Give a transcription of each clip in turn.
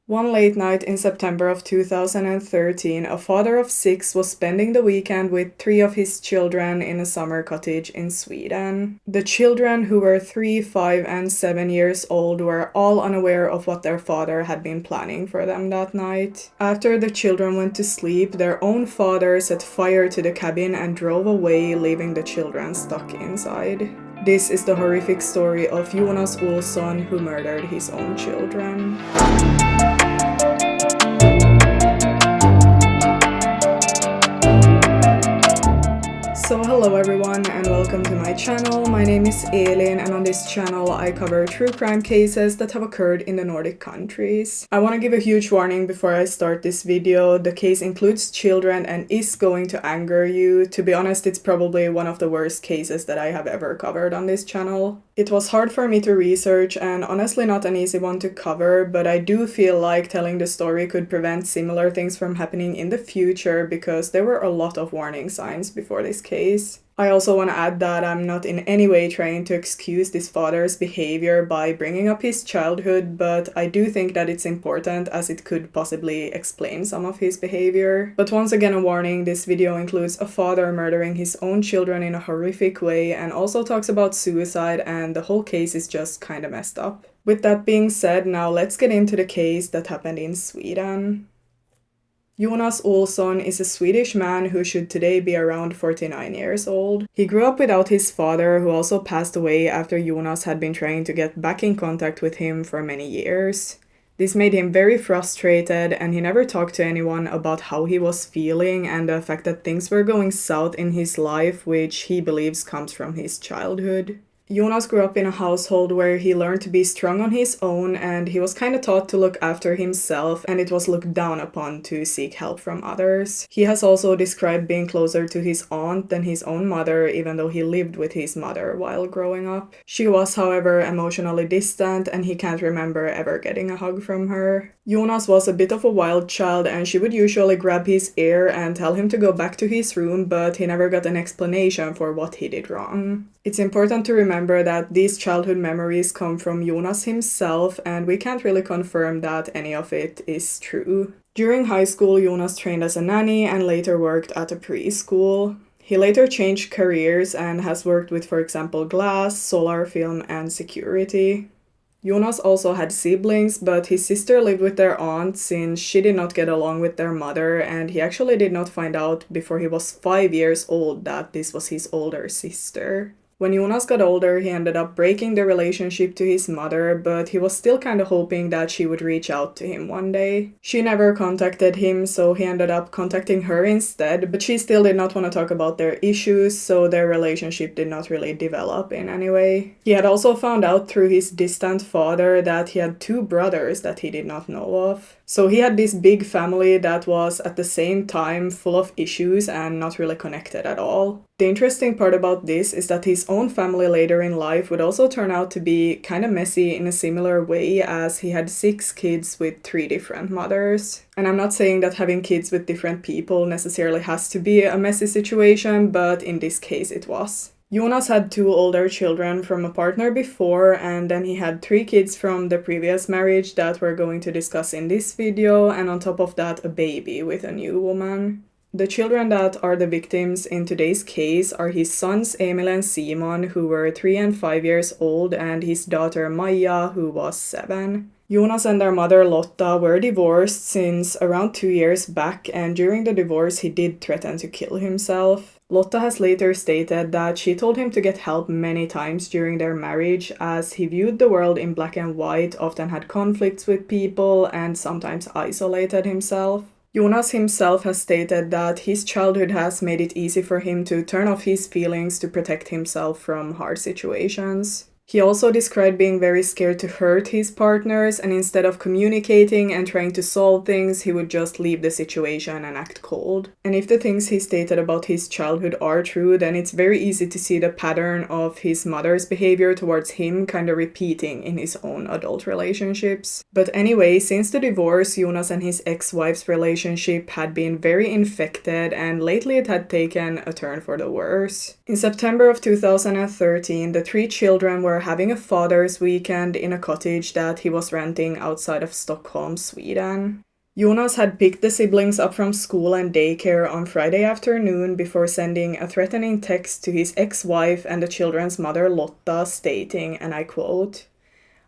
One late night in September of 2013, a father of 6 was spending the weekend with 3 of his children in a summer cottage in Sweden. The children, who were 3, 5, and 7 years old, were all unaware of what their father had been planning for them that night. After the children went to sleep, their own father set fire to the cabin and drove away, leaving the children stuck inside. This is the horrific story of Jonas Olsson, who murdered his own children. So hello everyone and welcome to my channel. My name is Elin, and on this channel I cover true crime cases that have occurred in the Nordic countries. I want to give a huge warning before I start this video. The case includes children and is going to anger you. To be honest, it's probably one of the worst cases that I have ever covered on this channel. It was hard for me to research and honestly not an easy one to cover, but I do feel like telling the story could prevent similar things from happening in the future because there were a lot of warning signs before this case. I also want to add that I'm not in any way trying to excuse this father's behavior by bringing up his childhood, but I do think that it's important as it could possibly explain some of his behavior. But once again, a warning, this video includes a father murdering his own children in a horrific way and also talks about suicide, and the whole case is just kinda messed up. With that being said, now let's get into the case that happened in Sweden. Jonas Olsson is a Swedish man who should today be around 49 years old. He grew up without his father, who also passed away after Jonas had been trying to get back in contact with him for many years. This made him very frustrated, and he never talked to anyone about how he was feeling and the fact that things were going south in his life, which he believes comes from his childhood. Jonas grew up in a household where he learned to be strong on his own, and he was kind of taught to look after himself, and it was looked down upon to seek help from others. He has also described being closer to his aunt than his own mother, even though he lived with his mother while growing up. She was, however, emotionally distant, and he can't remember ever getting a hug from her. Jonas was a bit of a wild child, and she would usually grab his ear and tell him to go back to his room, but he never got an explanation for what he did wrong. It's important to remember that these childhood memories come from Jonas himself, and we can't really confirm that any of it is true. During high school, Jonas trained as a nanny and later worked at a preschool. He later changed careers and has worked with, for example, glass, solar film, and security. Jonas also had siblings, but his sister lived with their aunt since she did not get along with their mother, and he actually did not find out before he was 5 years old that this was his older sister. When Jonas got older, he ended up breaking the relationship to his mother, but he was still kind of hoping that she would reach out to him one day. She never contacted him, so he ended up contacting her instead, but she still did not want to talk about their issues, so their relationship did not really develop in any way. He had also found out through his distant father that he had 2 brothers that he did not know of. So he had this big family that was at the same time full of issues and not really connected at all. The interesting part about this is that his own family later in life would also turn out to be kind of messy in a similar way, as he had 6 kids with 3 different mothers. And I'm not saying that having kids with different people necessarily has to be a messy situation, but in this case it was. Jonas had 2 older children from a partner before, and then he had 3 kids from the previous marriage that we're going to discuss in this video, and on top of that a baby with a new woman. The children that are the victims in today's case are his sons Emil and Simon, who were 3 and 5 years old, and his daughter Maja, who was 7. Jonas and their mother Lotta were divorced since around 2 years back, and during the divorce he did threaten to kill himself. Lotta has later stated that she told him to get help many times during their marriage, as he viewed the world in black and white, often had conflicts with people, and sometimes isolated himself. Jonas himself has stated that his childhood has made it easy for him to turn off his feelings to protect himself from hard situations. He also described being very scared to hurt his partners, and instead of communicating and trying to solve things, he would just leave the situation and act cold. And if the things he stated about his childhood are true, then it's very easy to see the pattern of his mother's behavior towards him kind of repeating in his own adult relationships. But anyway, since the divorce, Jonas and his ex-wife's relationship had been very infected, and lately it had taken a turn for the worse. In September of 2013, the 3 children were were having a Father's Weekend in a cottage that he was renting outside of Stockholm, Sweden. Jonas had picked the siblings up from school and daycare on Friday afternoon before sending a threatening text to his ex-wife and the children's mother Lotta stating, and I quote,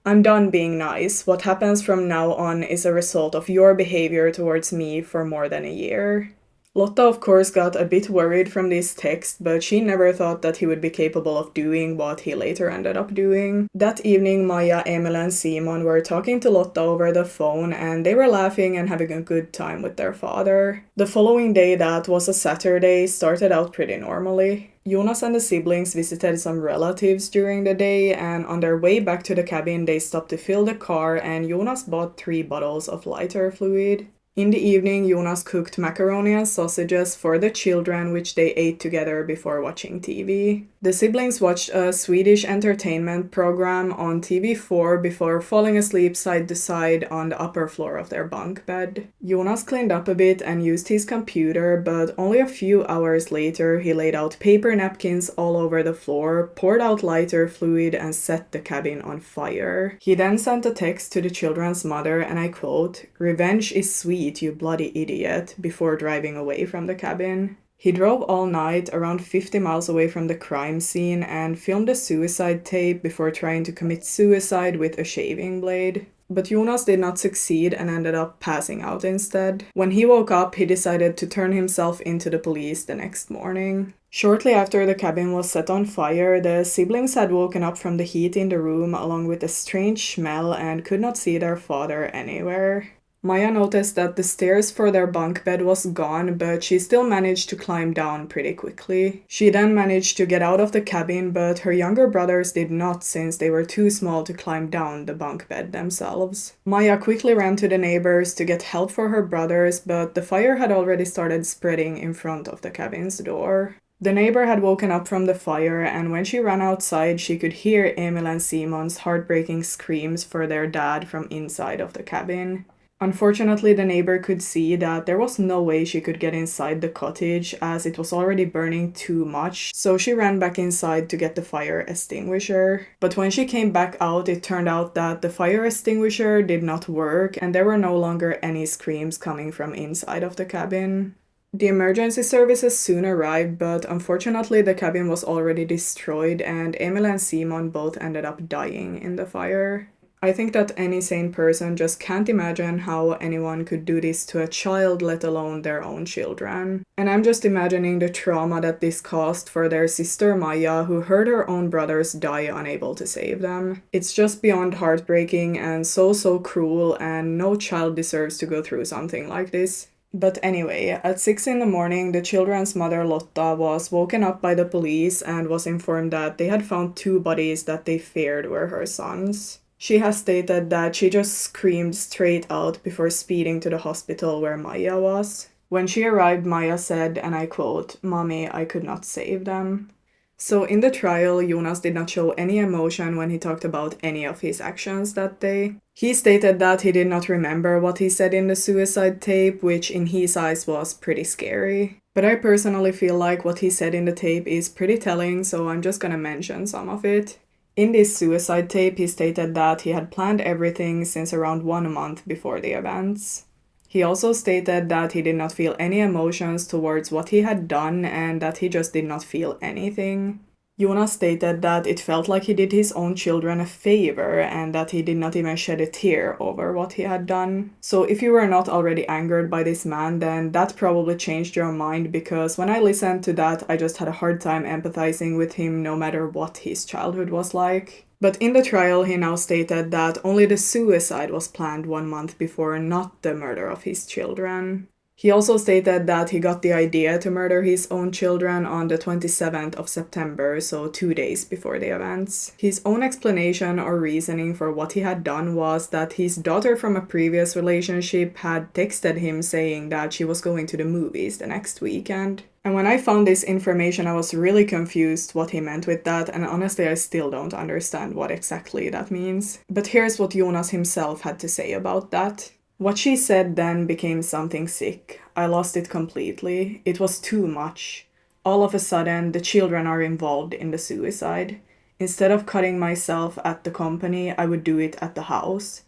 "I'm done being nice. What happens from now on is a result of your behavior towards me for more than a year." Lotta, of course, got a bit worried from this text, but she never thought that he would be capable of doing what he later ended up doing. That evening, Maja, Emil, and Simon were talking to Lotta over the phone, and they were laughing and having a good time with their father. The following day, that was a Saturday, started out pretty normally. Jonas and the siblings visited some relatives during the day, and on their way back to the cabin, they stopped to fill the car, and Jonas bought 3 bottles of lighter fluid. In the evening, Jonas cooked macaroni and sausages for the children, which they ate together before watching TV. The siblings watched a Swedish entertainment program on TV4 before falling asleep side to side on the upper floor of their bunk bed. Jonas cleaned up a bit and used his computer, but only a few hours later he laid out paper napkins all over the floor, poured out lighter fluid, and set the cabin on fire. He then sent a text to the children's mother, and I quote, "Revenge is sweet, you bloody idiot," before driving away from the cabin. He drove all night, around 50 miles away from the crime scene, and filmed a suicide tape before trying to commit suicide with a shaving blade. But Jonas did not succeed and ended up passing out instead. When he woke up, he decided to turn himself into the police the next morning. Shortly after the cabin was set on fire, the siblings had woken up from the heat in the room along with a strange smell and could not see their father anywhere. Maja noticed that the stairs for their bunk bed was gone, but she still managed to climb down pretty quickly. She then managed to get out of the cabin, but her younger brothers did not since they were too small to climb down the bunk bed themselves. Maja quickly ran to the neighbors to get help for her brothers, but the fire had already started spreading in front of the cabin's door. The neighbor had woken up from the fire, and when she ran outside, she could hear Emil and Simon's heartbreaking screams for their dad from inside of the cabin. Unfortunately, the neighbor could see that there was no way she could get inside the cottage as it was already burning too much, so she ran back inside to get the fire extinguisher. But when she came back out, it turned out that the fire extinguisher did not work and there were no longer any screams coming from inside of the cabin. The emergency services soon arrived, but unfortunately the cabin was already destroyed and Emil and Simon both ended up dying in the fire. I think that any sane person just can't imagine how anyone could do this to a child, let alone their own children. And I'm just imagining the trauma that this caused for their sister Maja, who heard her own brothers die unable to save them. It's just beyond heartbreaking and so cruel, and no child deserves to go through something like this. But anyway, at 6 in the morning, the children's mother Lotta was woken up by the police and was informed that they had found 2 bodies that they feared were her sons. She has stated that she just screamed straight out before speeding to the hospital where Maja was. When she arrived, Maja said, and I quote, "Mommy, I could not save them." So in the trial, Jonas did not show any emotion when he talked about any of his actions that day. He stated that he did not remember what he said in the suicide tape, which in his eyes was pretty scary. But I personally feel like what he said in the tape is pretty telling, so I'm just gonna mention some of it. In this suicide tape, he stated that he had planned everything since around 1 month before the events. He also stated that he did not feel any emotions towards what he had done and that he just did not feel anything. Jonas stated that it felt like he did his own children a favor and that he did not even shed a tear over what he had done. So if you were not already angered by this man, then that probably changed your mind, because when I listened to that, I just had a hard time empathizing with him no matter what his childhood was like. But in the trial, he now stated that only the suicide was planned 1 month before, not the murder of his children. He also stated that he got the idea to murder his own children on the 27th of September, so 2 days before the events. His own explanation or reasoning for what he had done was that his daughter from a previous relationship had texted him saying that she was going to the movies the next weekend. And when I found this information, I was really confused what he meant with that, and honestly I still don't understand what exactly that means. But here's what Jonas himself had to say about that. What she said then became something sick. I lost it completely. It was too much. All of a sudden, the children are involved in the suicide. Instead of cutting myself at the company, I would do it at the house.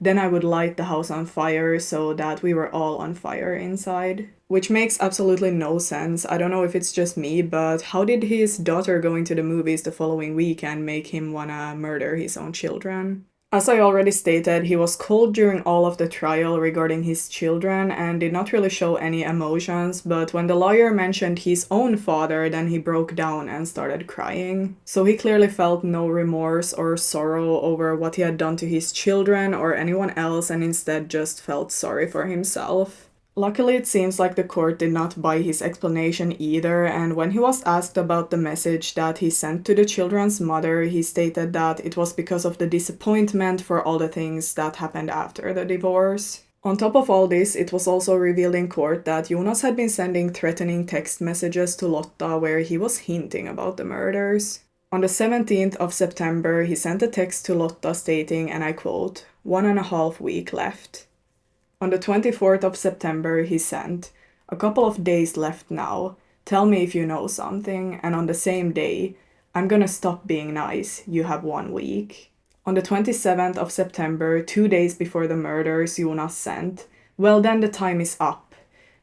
Then I would light the house on fire so that we were all on fire inside. Which makes absolutely no sense. I don't know if it's just me, but how did his daughter going to the movies the following weekend make him wanna murder his own children? As I already stated, he was cold during all of the trial regarding his children and did not really show any emotions, but when the lawyer mentioned his own father, then he broke down and started crying. So he clearly felt no remorse or sorrow over what he had done to his children or anyone else and instead just felt sorry for himself. Luckily, it seems like the court did not buy his explanation either, and when he was asked about the message that he sent to the children's mother, he stated that it was because of the disappointment for all the things that happened after the divorce. On top of all this, it was also revealed in court that Jonas had been sending threatening text messages to Lotta where he was hinting about the murders. On the 17th of September, he sent a text to Lotta stating, and I quote, 1.5 weeks left. On the 24th of September, he sent, a couple of days left now, tell me if you know something, and on the same day, I'm gonna stop being nice, you have 1 week. On the 27th of September, 2 days before the murders, Jonas sent, well then the time is up.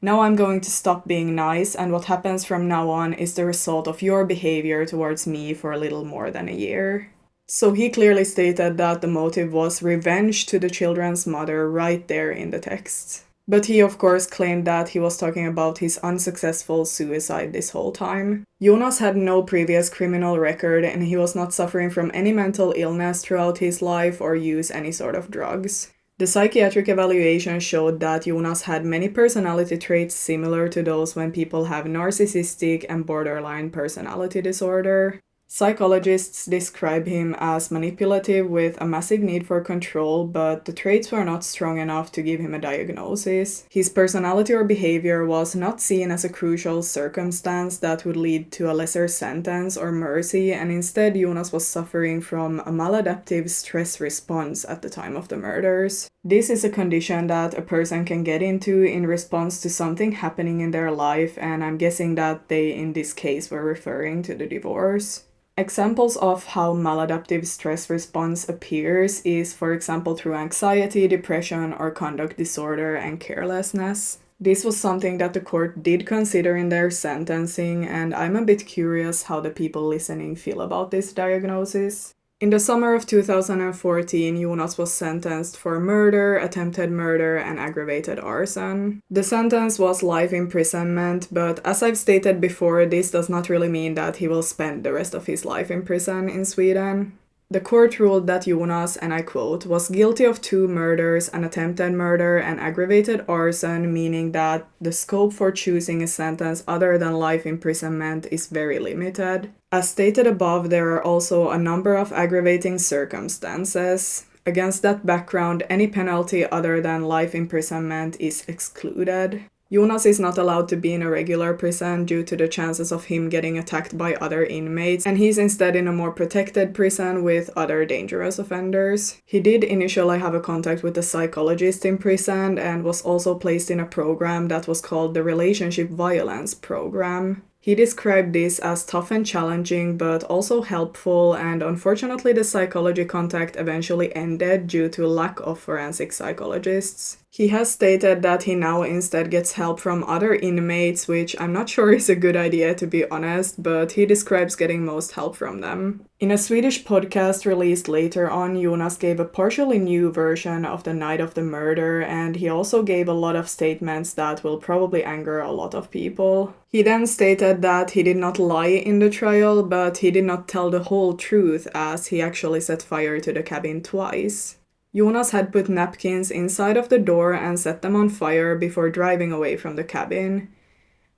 Now I'm going to stop being nice, and what happens from now on is the result of your behavior towards me for a little more than a year. So he clearly stated that the motive was revenge to the children's mother right there in the text. But he of course claimed that he was talking about his unsuccessful suicide this whole time. Jonas had no previous criminal record and he was not suffering from any mental illness throughout his life or use any sort of drugs. The psychiatric evaluation showed that Jonas had many personality traits similar to those when people have narcissistic and borderline personality disorder. Psychologists describe him as manipulative with a massive need for control, but the traits were not strong enough to give him a diagnosis. His personality or behavior was not seen as a crucial circumstance that would lead to a lesser sentence or mercy, and instead Jonas was suffering from a maladaptive stress response at the time of the murders. This is a condition that a person can get into in response to something happening in their life, and I'm guessing that they in this case were referring to the divorce. Examples of how maladaptive stress response appears is, for example, through anxiety, depression, or conduct disorder and carelessness. This was something that the court did consider in their sentencing, and I'm a bit curious how the people listening feel about this diagnosis. In the summer of 2014, Jonas was sentenced for murder, attempted murder, and aggravated arson. The sentence was life imprisonment, but as I've stated before, this does not really mean that he will spend the rest of his life in prison in Sweden. The court ruled that Jonas, and I quote, was guilty of 2 murders, an attempted murder, and aggravated arson, meaning that the scope for choosing a sentence other than life imprisonment is very limited. As stated above, there are also a number of aggravating circumstances. Against that background, any penalty other than life imprisonment is excluded. Jonas is not allowed to be in a regular prison due to the chances of him getting attacked by other inmates, and he's instead in a more protected prison with other dangerous offenders. He did initially have a contact with a psychologist in prison and was also placed in a program that was called the Relationship Violence Program. He described this as tough and challenging, but also helpful, and unfortunately the psychology contact eventually ended due to lack of forensic psychologists. He has stated that he now instead gets help from other inmates, which I'm not sure is a good idea to be honest, but he describes getting most help from them. In a Swedish podcast released later on, Jonas gave a partially new version of the night of the murder, and he also gave a lot of statements that will probably anger a lot of people. He then stated that he did not lie in the trial, but he did not tell the whole truth as he actually set fire to the cabin twice. Jonas had put napkins inside of the door and set them on fire before driving away from the cabin.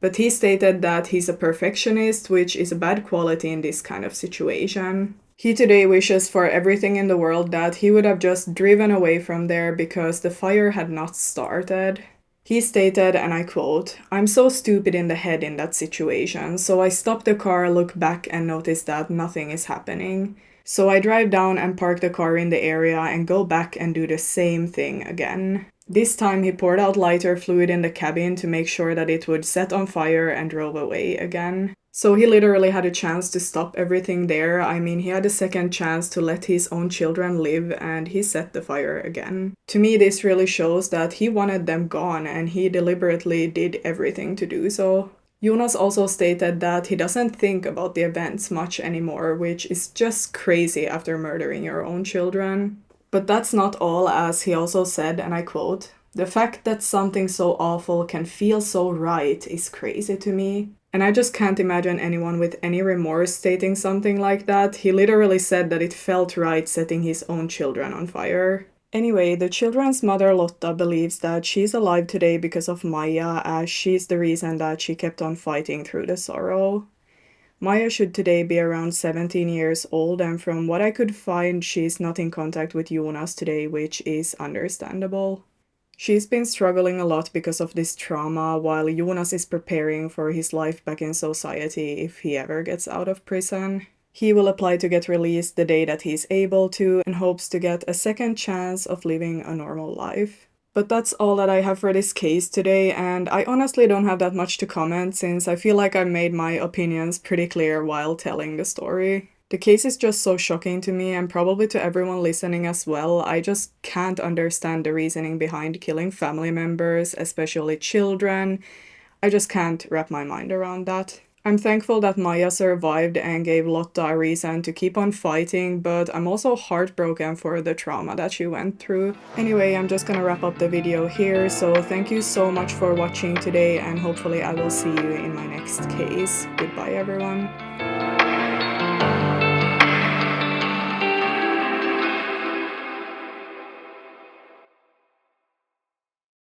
But he stated that he's a perfectionist, which is a bad quality in this kind of situation. He today wishes for everything in the world that he would have just driven away from there because the fire had not started. He stated, and I quote, "I'm so stupid in the head in that situation, so I stop the car, look back and notice that nothing is happening. So I drive down and park the car in the area and go back and do the same thing again." This time he poured out lighter fluid in the cabin to make sure that it would set on fire and drove away again. So he literally had a chance to stop everything there. I mean, he had a second chance to let his own children live, and he set the fire again. To me, this really shows that he wanted them gone, and he deliberately did everything to do so. Jonas also stated that he doesn't think about the events much anymore, which is just crazy after murdering your own children. But that's not all, as he also said, and I quote, "The fact that something so awful can feel so right is crazy to me." And I just can't imagine anyone with any remorse stating something like that. He literally said that it felt right setting his own children on fire. Anyway, the children's mother Lotta believes that she's alive today because of Maja, as she's the reason that she kept on fighting through the sorrow. Maja should today be around 17 years old, and from what I could find, she's not in contact with Jonas today, which is understandable. She's been struggling a lot because of this trauma, while Jonas is preparing for his life back in society if he ever gets out of prison. He will apply to get released the day that he's able to and hopes to get a second chance of living a normal life. But that's all that I have for this case today, and I honestly don't have that much to comment since I feel like I made my opinions pretty clear while telling the story. The case is just so shocking to me, and probably to everyone listening as well. I just can't understand the reasoning behind killing family members, especially children. I just can't wrap my mind around that. I'm thankful that Maja survived and gave Lotta a reason to keep on fighting, but I'm also heartbroken for the trauma that she went through. Anyway, I'm just gonna wrap up the video here, so thank you so much for watching today, and hopefully I will see you in my next case. Goodbye, everyone.